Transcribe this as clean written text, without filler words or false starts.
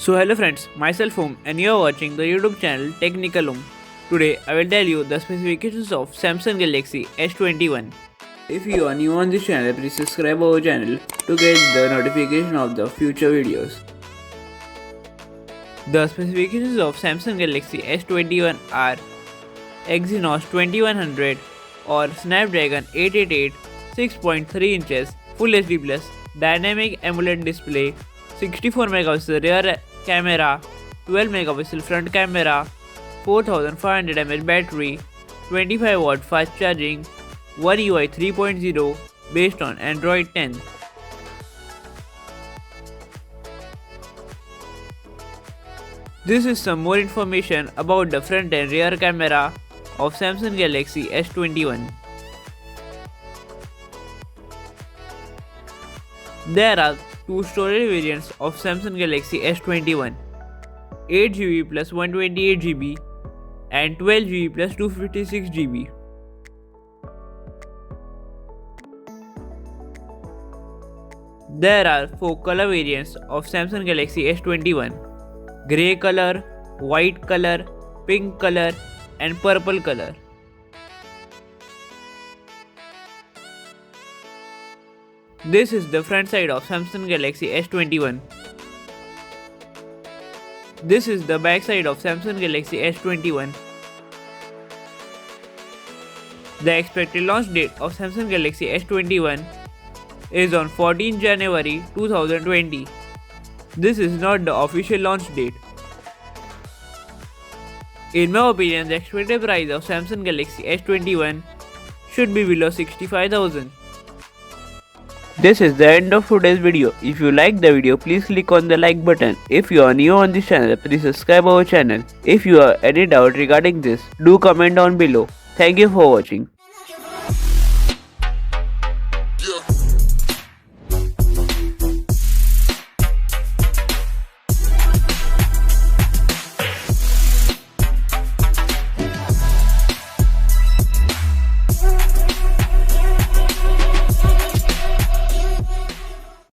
So hello friends, myself Om and you are watching the YouTube channel Technical Om. Today I will tell you the specifications of Samsung Galaxy S21. If you are new on this channel, please subscribe our channel to get the notification of the future videos. The specifications of Samsung Galaxy S21 are Exynos 2100 or Snapdragon 888, 6.3 inches, Full HD Plus, Dynamic AMOLED display, 64 megapixel rear camera, 12 megapixel front camera, 4500 mAh battery, 25 watt fast charging, One UI 3.0 based on Android 10. This is some more information about the front and rear camera of Samsung Galaxy S21. There are two storage variants of Samsung Galaxy S21, 8GB plus 128GB and 12GB plus 256GB. There are four color variants of Samsung Galaxy S21, grey color, white color, pink color and purple color. This is the front side of Samsung Galaxy S21. This is the back side of Samsung Galaxy S21. The expected launch date of Samsung Galaxy S21 is on 14 January 2020. This is not the official launch date. In my opinion, the expected price of Samsung Galaxy S21 should be below 65,000. This is the end of today's video. If you like the video, please click on the like button. If you are new on this channel, please subscribe our channel. If you have any doubt regarding this, do comment down below. Thank you for watching.